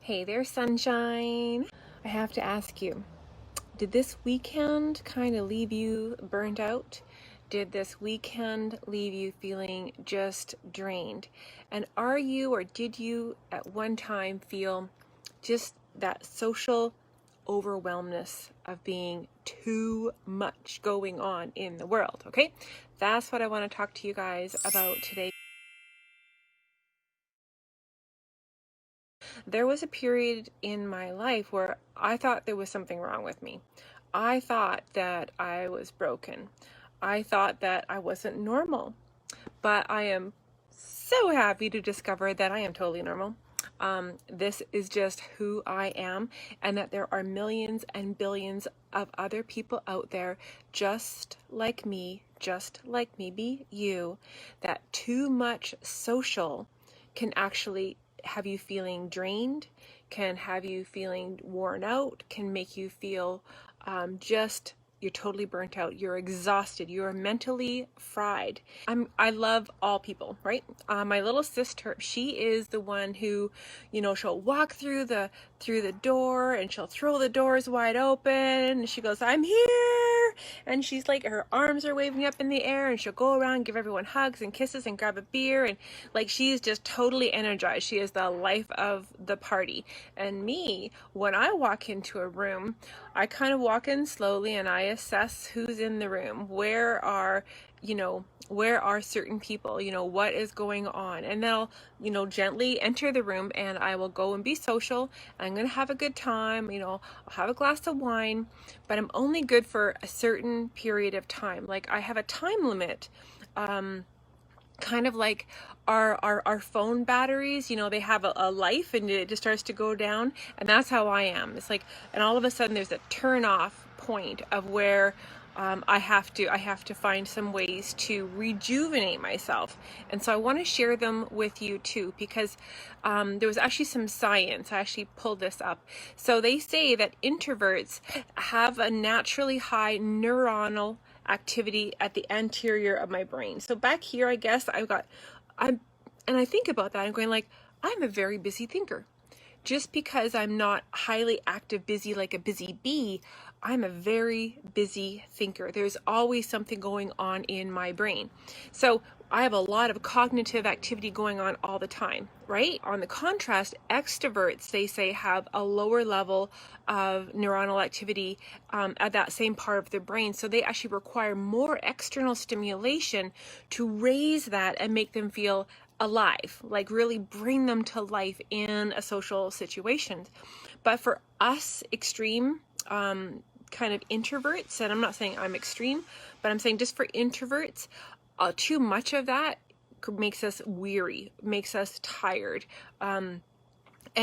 Hey there, sunshine. I have to ask you, did this weekend kind of leave you burnt out? Did this weekend leave you feeling just drained? And are you or did you at one time feel just that social overwhelmness of being too much going on in the world? Okay, that's what I want to talk to you guys about today. There was a period in my life where I thought there was something wrong with me. I thought that I was broken. I thought that I wasn't normal. But I am so happy to discover that I am totally normal. This is just who I am, and that there are millions and billions of other people out there just like me, maybe you, that too much social can actually have you feeling drained, can have you feeling worn out, can make you feel just you're totally burnt out, you're exhausted, you're mentally fried. I love all people, right? My little sister, she is the one who, she'll walk through the door and she'll throw the doors wide open and she goes, "I'm here." And she's like, her arms are waving up in the air and she'll go around, give everyone hugs and kisses and grab a beer, and like she's just totally energized. She is the life of the party. And me, when I walk into a room, I kind of walk in slowly and I assess who's in the room. Where are certain people? What is going on? And then I'll, gently enter the room and I will go and be social. I'm going to have a good time. I'll have a glass of wine, but I'm only good for a certain period of time. Like I have a time limit. Kind of like our phone batteries, they have a life and it just starts to go down, and that's how I am. It's like, and all of a sudden there's a turn off point of where I have to find some ways to rejuvenate myself. And so I want to share them with you too, because there was actually some science. I actually pulled this up. So they say that introverts have a naturally high neuronal activity at the anterior of my brain. So back here, I guess and I think about that, I'm going like, I'm a very busy thinker. Just because I'm not highly active busy like a busy bee, I'm a very busy thinker. There's always something going on in my brain. So I have a lot of cognitive activity going on all the time, right? On the contrast, extroverts, they say, have a lower level of neuronal activity at that same part of the brain. So they actually require more external stimulation to raise that and make them feel alive, like really bring them to life in a social situation. But for us extreme kind of introverts, and I'm not saying I'm extreme, but I'm saying just for introverts, too much of that makes us weary, makes us tired, and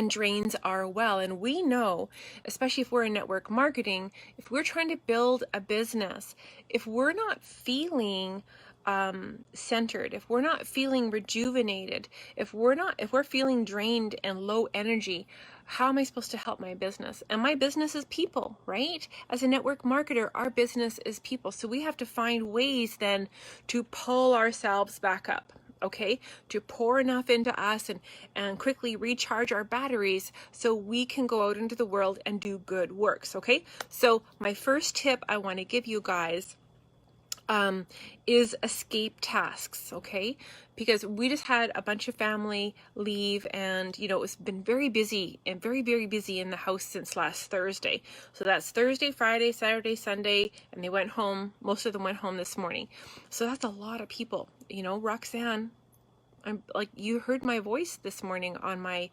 drains our well. And we know, especially if we're in network marketing, if we're trying to build a business, if we're not feeling centered, if we're not feeling rejuvenated, if we're feeling drained and low energy, how am I supposed to help my business? And my business is people, right? As a network marketer, our business is people. So we have to find ways then to pull ourselves back up. Okay, to pour enough into us and quickly recharge our batteries so we can go out into the world and do good works. Okay, so my first tip I want to give you guys is escape tasks, okay? Because we just had a bunch of family leave, and it's been very busy and very, very busy in the house since last Thursday. So that's Thursday, Friday, Saturday, Sunday, and they went home. Most of them went home this morning. So that's a lot of people. Roxanne, I'm like, you heard my voice this morning on my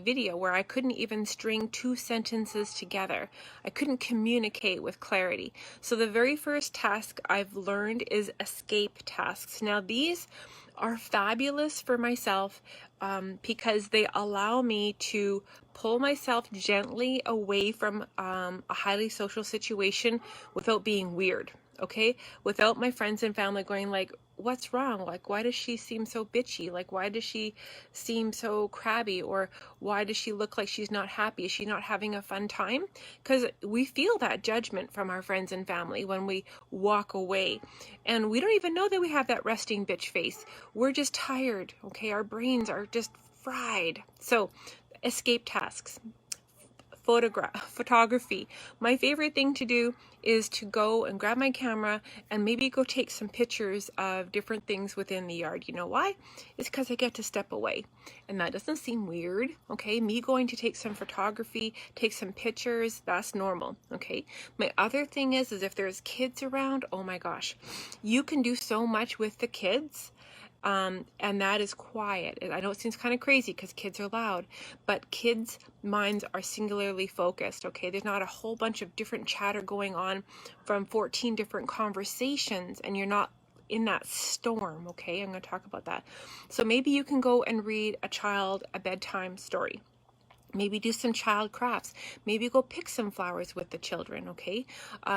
video where I couldn't even string two sentences together. I couldn't communicate with clarity. So the very first task I've learned is escape tasks. Now these are fabulous for myself because they allow me to pull myself gently away from a highly social situation without being weird. Okay, without my friends and family going like, what's wrong? Like, why does she seem so bitchy? Like, why does she seem so crabby? Or why does she look like she's not happy? Is she not having a fun time? Because we feel that judgment from our friends and family when we walk away. And we don't even know that we have that resting bitch face. We're just tired, okay? Our brains are just fried. So Escape tasks. Photography. My favorite thing to do is to go and grab my camera and maybe go take some pictures of different things within the yard. You know why? It's because I get to step away. And that doesn't seem weird, okay? Me going to take some photography, take some pictures, that's normal, okay? My other thing is if there's kids around, oh my gosh, you can do so much with the kids. And that is quiet. I know it seems kind of crazy because kids are loud, but kids' minds are singularly focused, okay? There's not a whole bunch of different chatter going on from 14 different conversations, and you're not in that storm, okay? I'm going to talk about that. So maybe you can go and read a child a bedtime story. Maybe do some child crafts. Maybe go pick some flowers with the children, okay?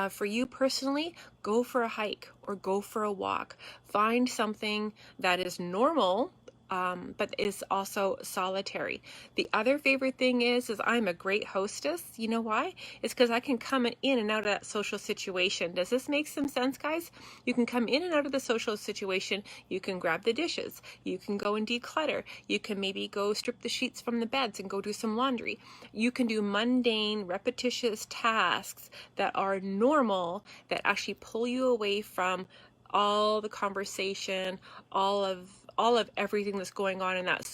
For you personally, go for a hike or go for a walk. Find something that is normal, but is also solitary. The other favorite thing is I'm a great hostess. You know why? It's because I can come in and out of that social situation. Does this make some sense, guys? You can come in and out of the social situation. You can grab the dishes. You can go and declutter. You can maybe go strip the sheets from the beds and go do some laundry. You can do mundane, repetitious tasks that are normal that actually pull you away from all the conversation, all of everything that's going on in that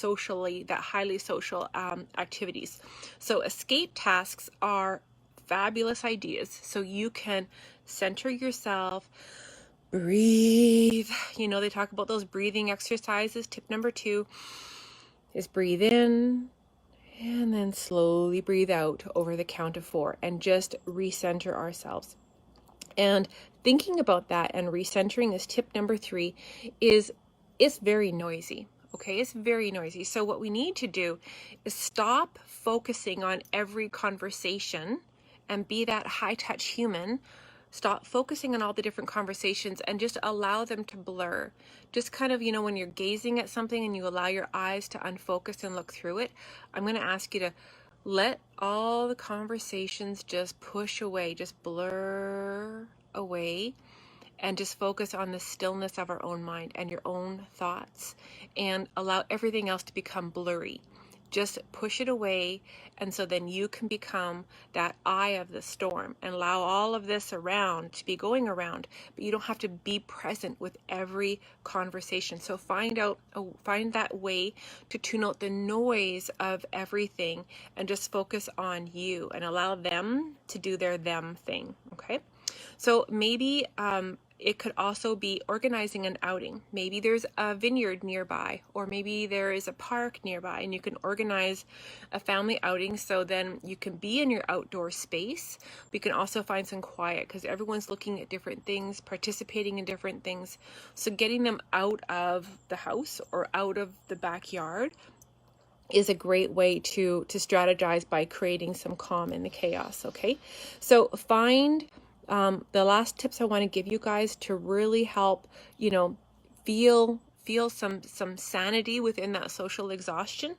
highly social activities. So escape tasks are fabulous ideas. So you can center yourself, breathe. You know, they talk about those breathing exercises. Tip number 2 is breathe in and then slowly breathe out over the count of 4 and just recenter ourselves. And thinking about that and recentering is tip number 3 is it's very noisy. Okay, it's very noisy. So what we need to do is stop focusing on every conversation and be that high-touch human. Stop focusing on all the different conversations and just allow them to blur. Just kind of, you know, when you're gazing at something and you allow your eyes to unfocus and look through it, I'm going to ask you to let all the conversations just push away, just blur away, and just focus on the stillness of our own mind and your own thoughts, and allow everything else to become blurry. Just push it away, and so then you can become that eye of the storm and allow all of this around to be going around, but you don't have to be present with every conversation. So find that way to tune out the noise of everything and just focus on you and allow them to do their them thing, okay? So maybe it could also be organizing an outing. Maybe there's a vineyard nearby, or maybe there is a park nearby, and you can organize a family outing so then you can be in your outdoor space. We can also find some quiet because everyone's looking at different things, participating in different things. So getting them out of the house or out of the backyard is a great way to strategize by creating some calm in the chaos, okay? So find the last tips I want to give you guys to really help, you know, feel some sanity within that social exhaustion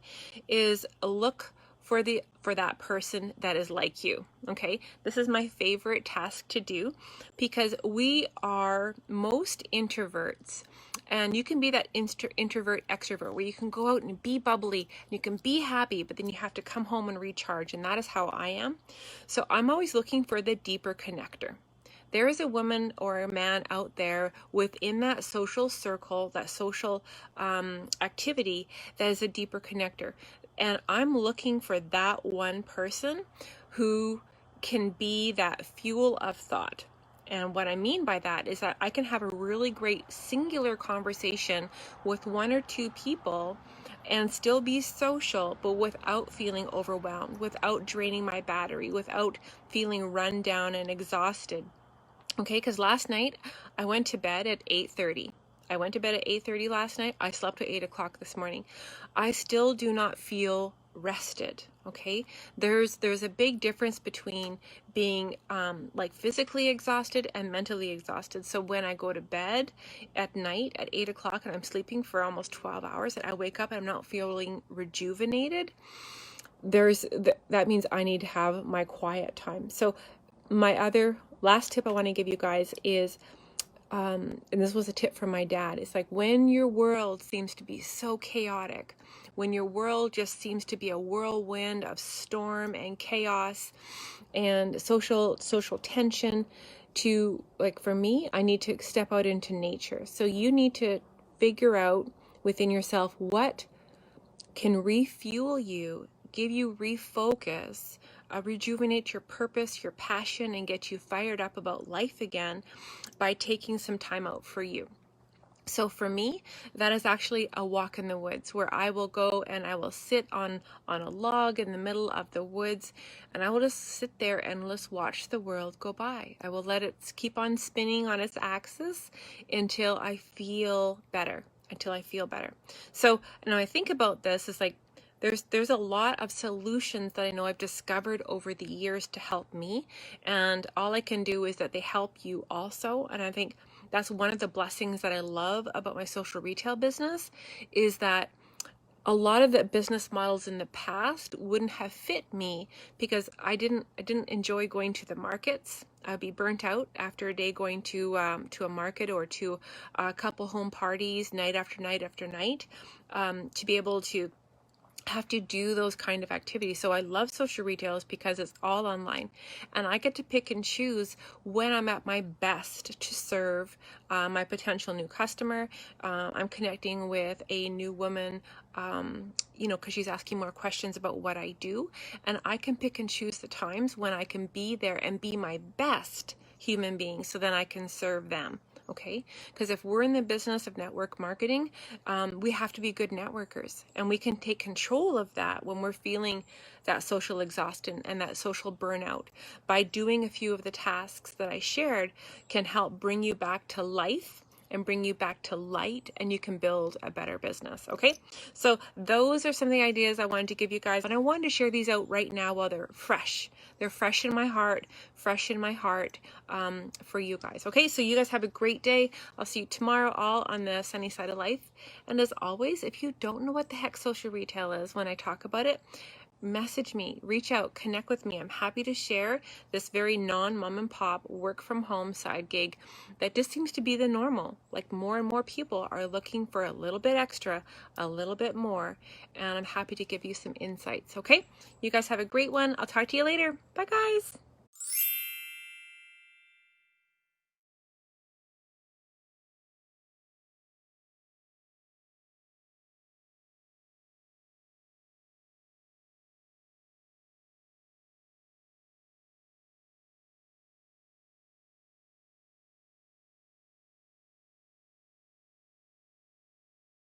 is look for that person that is like you, okay? This is my favorite task to do because we are most introverts, and you can be that introvert extrovert where you can go out and be bubbly and you can be happy, but then you have to come home and recharge, and that is how I am. So I'm always looking for the deeper connector. There is a woman or a man out there within that social circle, that social activity, that is a deeper connector. And I'm looking for that one person who can be that fuel of thought. And what I mean by that is that I can have a really great singular conversation with 1 or 2 people and still be social, but without feeling overwhelmed, without draining my battery, without feeling run down and exhausted. Okay, because last night I went to bed at 8:30. I went to bed at 8:30 last night. I slept at 8 o'clock this morning. I still do not feel rested. Okay, there's a big difference between being like physically exhausted and mentally exhausted. So when I go to bed at night at 8 o'clock and I'm sleeping for almost 12 hours and I wake up and I'm not feeling rejuvenated, that means I need to have my quiet time. So my other last tip I want to give you guys is, and this was a tip from my dad, it's like when your world seems to be so chaotic, when your world just seems to be a whirlwind of storm and chaos and social tension, to, like, for me, I need to step out into nature. So you need to figure out within yourself what can refuel you, give you refocus, rejuvenate your purpose, your passion, and get you fired up about life again by taking some time out for you. So for me, that is actually a walk in the woods, where I will go and I will sit on a log in the middle of the woods, and I will just sit there and just watch the world go by. I will let it keep on spinning on its axis until I feel better. So, I think about this is like, there's a lot of solutions that I know I've discovered over the years to help me, and all I can do is that they help you also. And I think that's one of the blessings that I love about my social retail business, is that a lot of the business models in the past wouldn't have fit me, because I didn't enjoy going to the markets. I'd be burnt out after a day going to a market or to a couple home parties night after night after night, to be able to have to do those kind of activities. So I love social retailers because it's all online, and I get to pick and choose when I'm at my best to serve my potential new customer. I'm connecting with a new woman, because she's asking more questions about what I do, and I can pick and choose the times when I can be there and be my best human being, so then I can serve them. Okay, because if we're in the business of network marketing, we have to be good networkers, and we can take control of that when we're feeling that social exhaustion and that social burnout. By doing a few of the tasks that I shared, can help bring you back to life and bring you back to light, and you can build a better business. Okay, so those are some of the ideas I wanted to give you guys, and I wanted to share these out right now while they're fresh. They're fresh in my heart, for you guys. Okay, so you guys have a great day. I'll see you tomorrow, all on the sunny side of life. And as always, if you don't know what the heck social retail is when I talk about it, message me, reach out, connect with me. I'm happy to share this very non-mom and pop work from home side gig that just seems to be the normal. Like, more and more people are looking for a little bit extra, a little bit more, and I'm happy to give you some insights. Okay, you guys have a great one. I'll talk to you later. Bye guys.